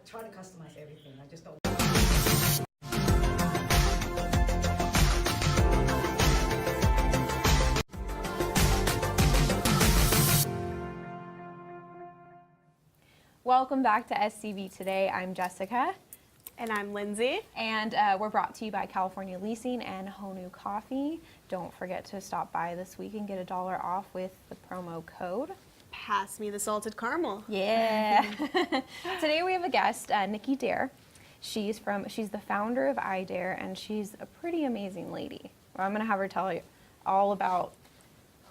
try to customize everything. I just don't. Welcome back to SCV Today. I'm Jessica. And I'm Lindsay. And we're brought to you by California Leasing and Honu Coffee. Don't forget to stop by this week and get $1 off with the promo code. Pass me the salted caramel. Yeah. Today we have a guest, NickyDare. She's the founder of NickyDare, and she's a pretty amazing lady. I'm going to have her tell you all about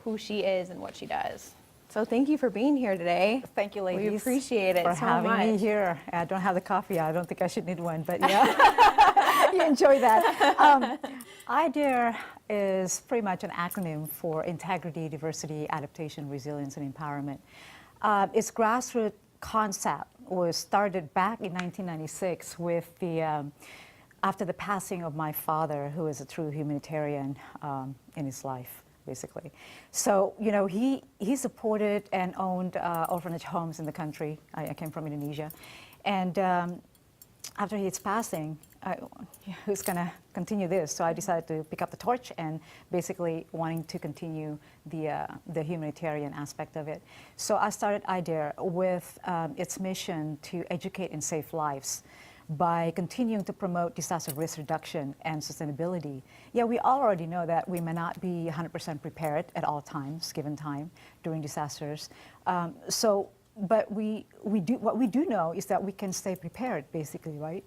who she is and what she does. So thank you for being here today. Thank you, ladies. We appreciate it for so having much. me here. I don't have the coffee. I don't think I should need one, but yeah, you enjoy that. NickyDare is pretty much an acronym for Integrity, Diversity, Adaptation, Resilience, and Empowerment. Its grassroots concept was started back in 1996 with after the passing of my father, who is a true humanitarian in his life, basically. So, you know, he supported and owned orphanage homes in the country. I came from Indonesia. And after his passing, who's going to continue this? So I decided to pick up the torch and basically wanting to continue the humanitarian aspect of it. So I started NickyDare with its mission to educate and save lives by continuing to promote disaster risk reduction and sustainability. Yeah, we already know that we may not be 100% prepared at all times, given time, during disasters. But what we do know is that we can stay prepared, basically, right?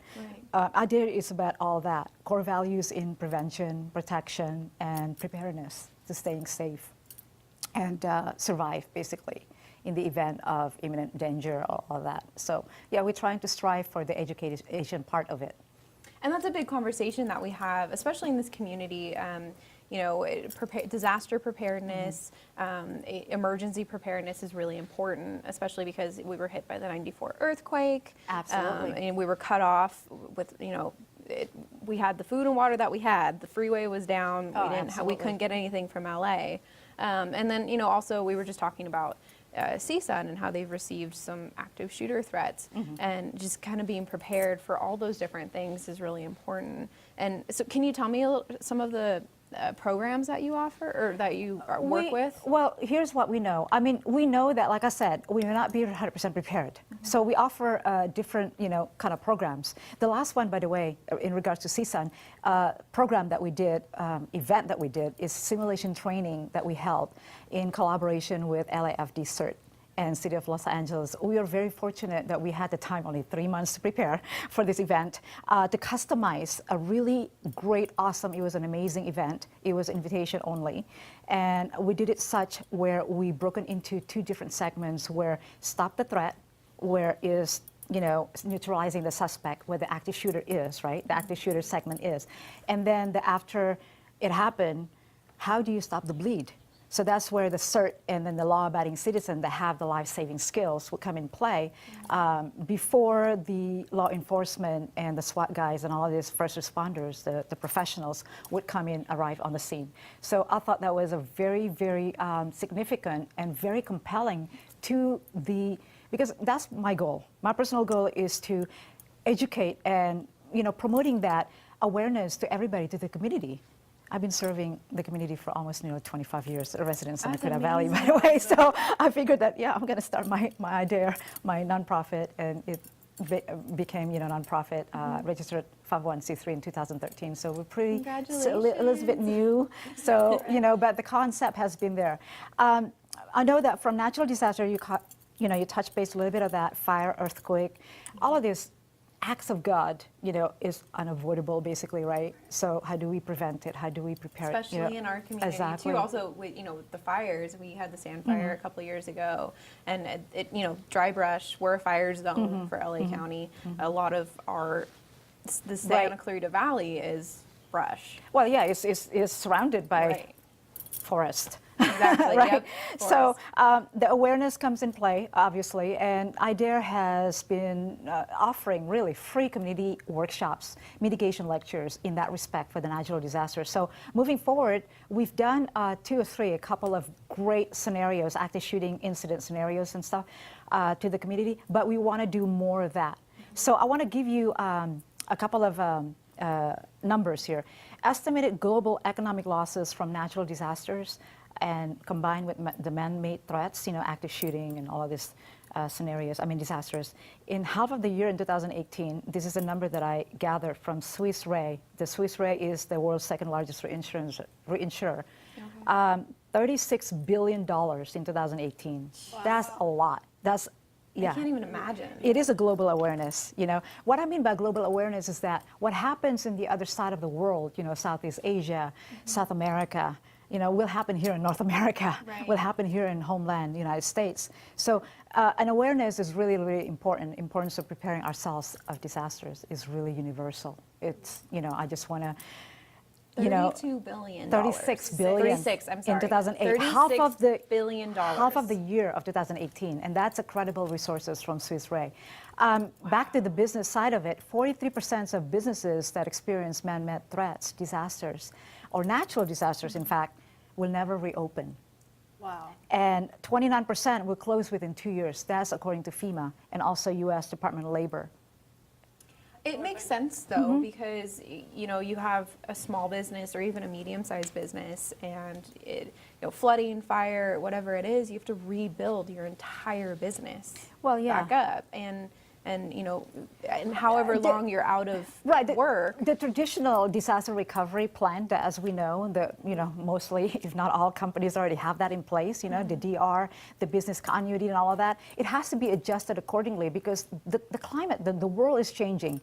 NickyDare is about all that, core values in prevention, protection, and preparedness to staying safe and survive, basically, in the event of imminent danger or all that. So yeah, we're trying to strive for the education part of it. And that's a big conversation that we have, especially in this community. You know, disaster preparedness, emergency preparedness is really important, especially because we were hit by the '94 earthquake. Absolutely. And we were cut off with, you know, we had the food and water that we had. The freeway was down. We couldn't get anything from LA. And then, you know, also we were just talking about CSUN and how they've received some active shooter threats, and just kind of being prepared for all those different things is really important. And so can you tell me some of the programs that you offer or that you work with? Well, here's what we know. I mean, we know that, like I said, we may not be 100% prepared. So we offer different, you know, kind of programs. The last one, by the way, in regards to CSUN, program that we did, event that we did, is simulation training that we held in collaboration with LAFD CERT and City of Los Angeles. We are very fortunate that we had the time, only 3 months to prepare for this event, to customize a really great, awesome, it was an amazing event. It was invitation only. And we did it such where we broken into 2 different segments where stop the threat, where is, you know, neutralizing the suspect, where the active shooter is, right? The active shooter segment is. And then after it happened, how do you stop the bleed? So that's where the CERT and then the law-abiding citizen that have the life-saving skills will come in play before the law enforcement and the SWAT guys and all of these first responders, the professionals, would arrive on the scene. So I thought that was a very, very significant and very compelling because that's my goal. My personal goal is to educate and, you know, promoting that awareness to everybody, to the community. I've been serving the community for almost 25 years, residents in the Cuda Valley, by the way. So I figured that, yeah, I'm going to start my NickyDare, my nonprofit, and it became, you know, nonprofit, registered 501c3 in 2013. So we're pretty, a little bit new. So, you know, but the concept has been there. I know that from natural disaster, you touch base a little bit of that, fire, earthquake, all of this. Acts of God, you know, is unavoidable, basically, right? So how do we prevent it? How do we prepare it? Especially in our community, too. Also, with, you know, with the fires, we had the sand fire a couple of years ago, and it, you know, dry brush, we're a fire zone for LA County. A lot of the Santa Clarita Valley is brush. Well, yeah, it's surrounded by forest. Exactly. Right. Yep. So the awareness comes in play, obviously, and NickyDare has been offering really free community workshops, mitigation lectures in that respect for the natural disaster. So moving forward, we've done 2 or 3, a couple of great scenarios, active shooting incident scenarios and stuff to the community, but we want to do more of that. So I want to give you a couple of numbers here. Estimated global economic losses from natural disasters and combined with the man-made threats, active shooting and all of these scenarios, disasters. In half of the year in 2018, this is a number that I gathered from Swiss Re. The Swiss Re is the world's second largest reinsurer. $36 billion in 2018. Wow. That's a lot. That's, yeah. I can't even imagine. It is a global awareness, What I mean by global awareness is that what happens in the other side of the world, Southeast Asia, South America, will happen here in North America, will happen here in homeland, United States. So an awareness is really, really important. Importance of preparing ourselves of disasters is really universal. It's, I just want to, $32 billion. 36 billion. 36, I'm sorry. In 2008. $36 billion. Half of the year of 2018, and that's a credible resources from Swiss Re. Back to the business side of it, 43% of businesses that experience man-made threats, disasters, or natural disasters, in fact, will never reopen. Wow. And 29% will close within 2 years. That's according to FEMA and also U.S. Department of Labor. It makes sense, though, because, you have a small business or even a medium-sized business, and flooding, fire, whatever it is, you have to rebuild your entire business back up. And however long you're out of work. The traditional disaster recovery plan, that, as we know, mostly, if not all companies already have that in place, the DR, the business continuity and all of that. It has to be adjusted accordingly because the climate, the world is changing.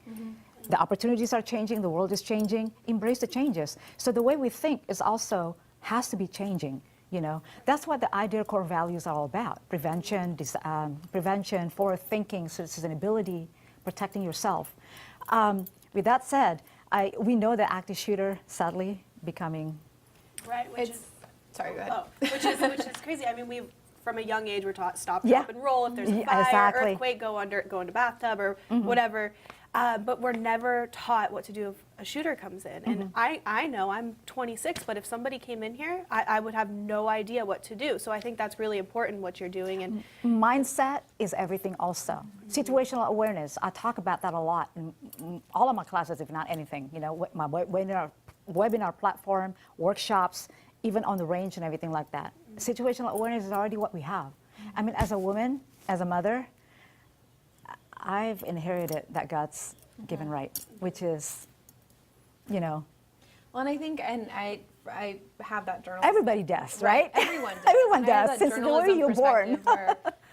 The opportunities are changing, the world is changing. Embrace the changes. So the way we think is also has to be changing. That's what the NickyDare core values are all about. Prevention, forward thinking, sustainability, protecting yourself. With that said, we know that active shooter, sadly, becoming... Right, sorry, go ahead. Which is crazy. We from a young age, we're taught stop, drop, and roll. If there's a fire, earthquake, go into bathtub or whatever. But we're never taught what to do if a shooter comes in. And I know I'm 26, but if somebody came in here, I would have no idea what to do. So I think that's really important what you're doing. And mindset is everything also. Situational awareness, I talk about that a lot in all of my classes, if not anything. My webinar platform, workshops, even on the range and everything like that. Situational awareness is already what we have. As a woman, as a mother, I've inherited that God's given right, which is, Well, and I think, and I have that journal. Everybody does, right? Everyone does. Everyone does, since the day you're born.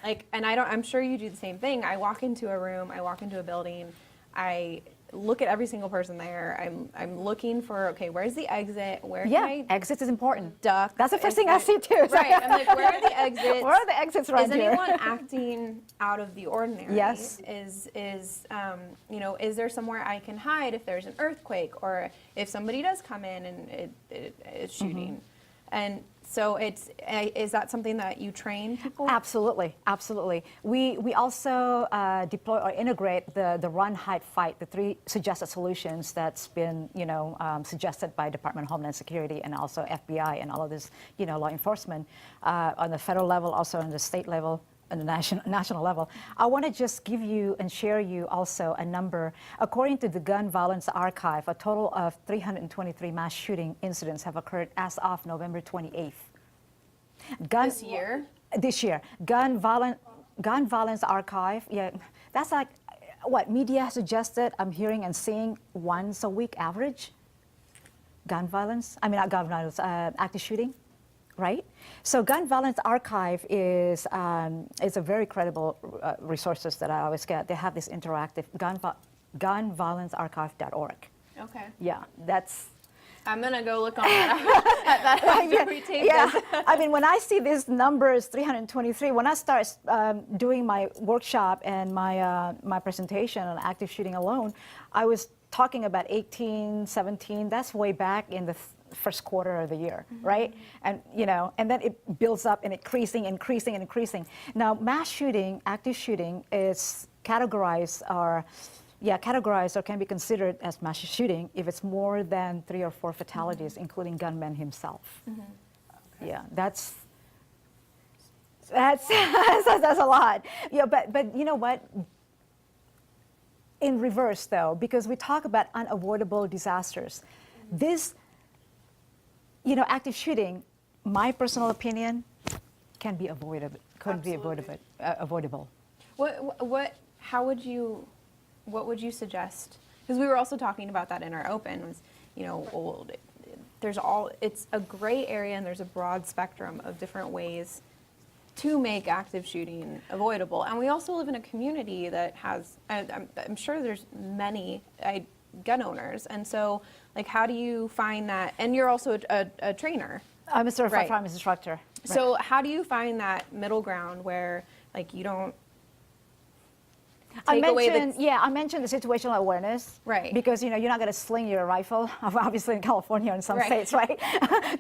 And I'm sure you do the same thing. I walk into a room, I walk into a building, I look at every single person there. I'm looking for, okay, where's the exit? Where can I exit is important. duck? That's the first thing I see too. Right. I'm like, where are the exits? Where are the exits right here? Is anyone acting out of the ordinary? Yes. Is there somewhere I can hide if there's an earthquake or if somebody does come in and it's shooting? And so is that something that you train people? Absolutely, absolutely. We also deploy or integrate the run, hide, fight, the 3 suggested solutions that's been suggested by Department of Homeland Security and also FBI and all of this law enforcement on the federal level, also on the state level. On the national level. I want to just give you and share you also a number. According to the Gun Violence Archive, a total of 323 mass shooting incidents have occurred as of November 28th. This year? This year. Gun Violence Archive, that's like what media suggested. I'm hearing and seeing once a week average. Gun violence, not gun violence, active shooting. Right? So Gun Violence Archive is a very credible resources that I always get. They have this interactive gunviolencearchive.org. Okay. Yeah, that's... I'm going to go look on that after we take this. When I see these numbers, 323, when I start doing my workshop and my presentation on active shooting alone, I was talking about 18, 17, that's way back in the first quarter of the year, right? And and then it builds up and increasing. Now, mass shooting, active shooting is categorized or can be considered as mass shooting if it's more than 3 or 4 fatalities, including gunman himself. Okay. Yeah, that's a lot. Yeah, but you know what? in reverse, though, because we talk about unavoidable disasters. This, active shooting, my personal opinion, can be avoidable. Avoidable. What would you suggest? Because we were also talking about that in our open. Was it's a gray area, and there's a broad spectrum of different ways to make active shooting avoidable. And we also live in a community that has, I'm sure there's many gun owners. And so, like, how do you find that? And you're also a trainer. I'm a certified firearms instructor. Right. So how do you find that middle ground where, like, you don't take away the... I mentioned the situational awareness. Right. Because, you're not going to sling your rifle, obviously in California and some states, right?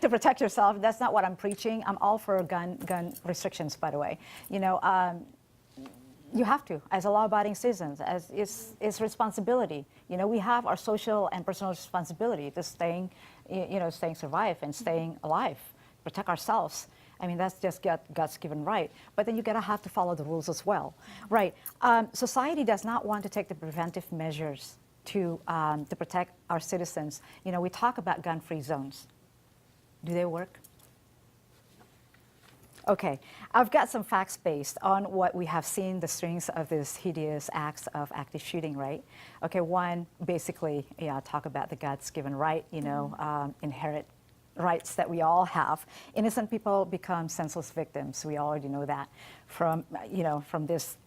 To protect yourself. That's not what I'm preaching. I'm all for gun restrictions, by the way. You have to, as a law-abiding citizen, as it's responsibility. We have our social and personal responsibility to staying survive and staying alive, protect ourselves. I mean, that's just God's given right. But then you gotta have to follow the rules as well, right? Society does not want to take the preventive measures to protect our citizens. We talk about gun-free zones. Do they work? Okay, I've got some facts based on what we have seen, the strings of these hideous acts of active shooting, right? Okay, one, basically, talk about the God's given right, inherent rights that we all have. Innocent people become senseless victims. We already know that from this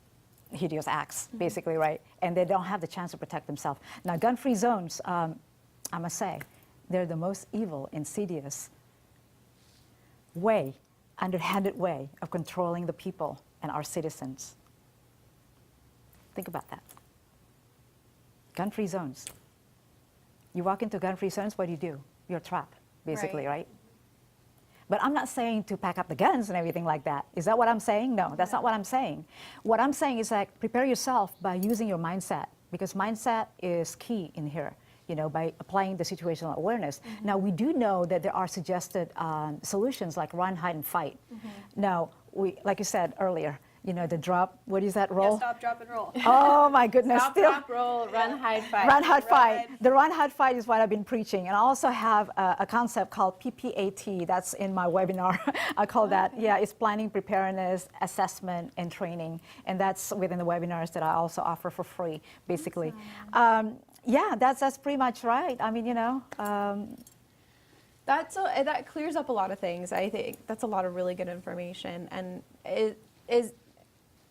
hideous acts, basically, right? And they don't have the chance to protect themselves. Now, gun-free zones, I must say, they're the most evil, insidious way, underhanded way of controlling the people and our citizens. Think about that. Gun-free zones. You walk into gun-free zones, what do? You're trapped, basically, right? But I'm not saying to pack up the guns and everything like that. Is that what I'm saying? No, that's not what I'm saying. What I'm saying is, like, prepare yourself by using your mindset, because mindset is key in here. By applying the situational awareness. Mm-hmm. Now, we do know that there are suggested solutions like run, hide, and fight. Mm-hmm. Now, like you said earlier, the drop, what is that roll? Yeah, stop, drop, and roll. Oh, my goodness. Stop, drop, roll, run, hide, fight. Run, hide, fight. The run, hide, fight is what I've been preaching. And I also have a concept called PPAT. That's in my webinar. I call that, it's planning, preparedness, assessment, and training. And that's within the webinars that I also offer for free, basically. Awesome. That's pretty much right. I mean, that clears up a lot of things. I think that's a lot of really good information. And it is,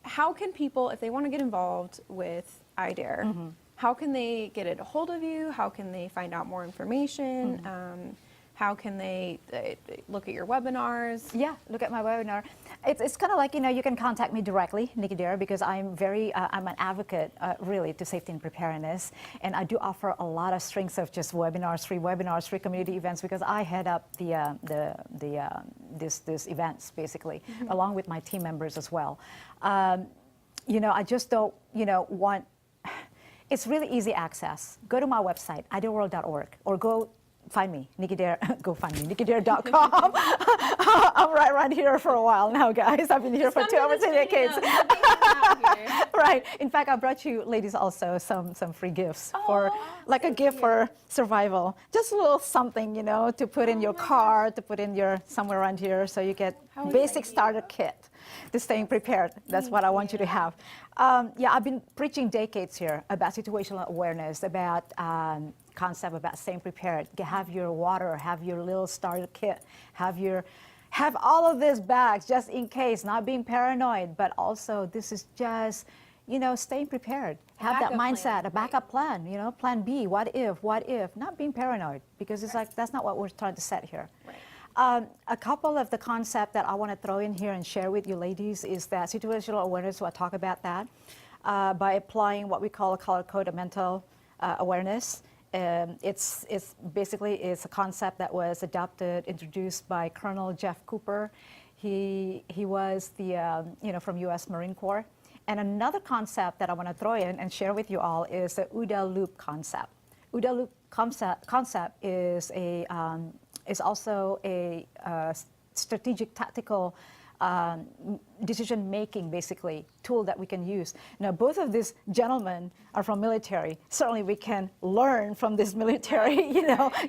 how can people, if they want to get involved with NickyDare, mm-hmm. how can they get a hold of you? How can they find out more information? Mm-hmm. How can they look at your webinars? Yeah, look at my webinar. It's kind of like, you can contact me directly, NickyDare, because I'm an advocate, really, to safety and preparedness. And I do offer a lot of strengths of just webinars, free community events, because I head up this events, basically, mm-hmm. along with my team members as well. I just don't, want, it's really easy access. Go to my website, idealworld.org, or go find me, NickyDare, go find me, NickyDare.club. I'm right around here for a while now, guys. I've been here for 2 over 2 decades. Right. In fact, I brought you ladies also some free gifts for, like, a gift for survival. Just a little something, to put in your car, to put in your, somewhere around here, so you get basic starter kit to staying prepared. That's what I want you to have. I've been preaching decades here about situational awareness, about concept about staying prepared. Have your water, have your little starter kit, have all of these bags just in case, not being paranoid, but also this is just, staying prepared. Have that mindset, a backup plan, plan B, what if, not being paranoid, because it's like, that's not what we're trying to set here. Right. A couple of the concepts that I want to throw in here and share with you ladies is that situational awareness, so I talk about that, by applying what we call a color code of mental awareness. It's basically a concept that was introduced by Colonel Jeff Cooper. He was the from U.S. Marine Corps. And another concept that I want to throw in and share with you all is the OODA loop concept. OODA loop concept is also a strategic tactical decision-making, basically, tool that we can use. Now, both of these gentlemen are from military. Certainly, we can learn from this military,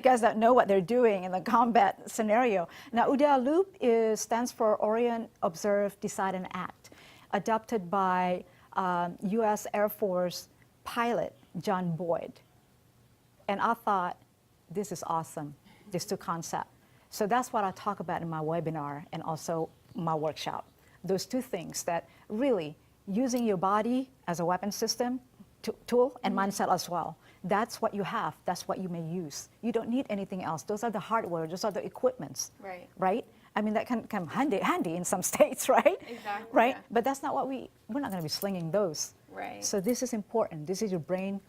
guys that know what they're doing in the combat scenario. Now, UDA Loop stands for Orient, Observe, Decide, and Act, adopted by U.S. Air Force pilot John Boyd. And I thought, this is awesome, these two concepts. So that's what I talk about in my webinar and also my workshop. Those two things, that really using your body as a weapon system, tool, and mindset as well. That's what you have. That's what you may use. You don't need anything else. Those are the hardware. Those are the equipments. Right. Right? I mean, that can come handy in some states, right? Exactly. Right? Yeah. But that's not what we're not going to be slinging those. Right. So this is important. This is your brain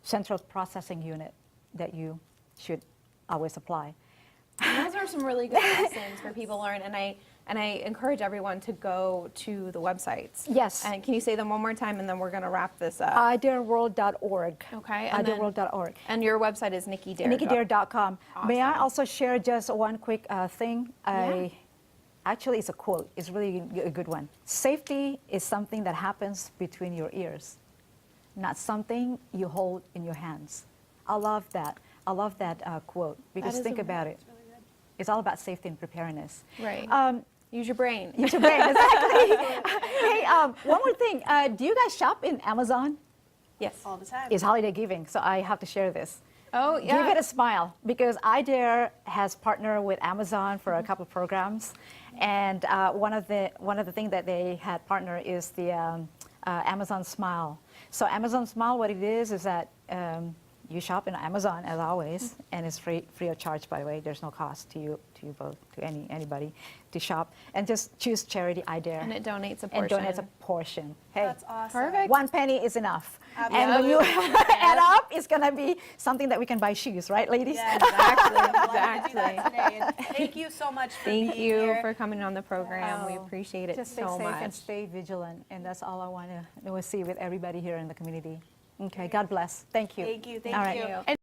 central processing unit that you should always apply. And those are some really good lessons for people to learn, and I encourage everyone to go to the websites. Yes. And can you say them one more time, and then we're going to wrap this up? idareworld.org. Okay. idareworld.org. And your website is NickyDare. NickyDare.com. Awesome. May I also share just one quick thing? Actually, it's a quote. It's really a good one. Safety is something that happens between your ears, not something you hold in your hands. I love that. I love that quote, because think about it. It's all about safety and preparedness. Right. Use your brain. Use your brain, exactly. Hey, one more thing. Do you guys shop in Amazon? Yes. All the time. It's holiday giving, so I have to share this. Oh, yeah. Give it a smile, because iDare has partnered with Amazon for a couple of programs, and one of the things that they had partnered is the Amazon Smile. So Amazon Smile, what it is that you shop in Amazon as always, and it's free of charge, by the way. There's no cost to you both, to anybody to shop, and just choose charity iDare. And it donates a portion. And donates a portion. Hey, That's awesome. Perfect. 1 penny is enough. Absolutely. And when you add up, it's gonna be something that we can buy shoes, right, ladies? Yeah, Exactly. I'm glad to do Exactly. that today. And thank you so much for being Thank you here. for coming on the program. We Oh, appreciate it Just stay so safe much. and stay vigilant, and that's all I want to see with everybody here in the community. Okay, God bless. Thank you. Thank you. Thank All right. you. And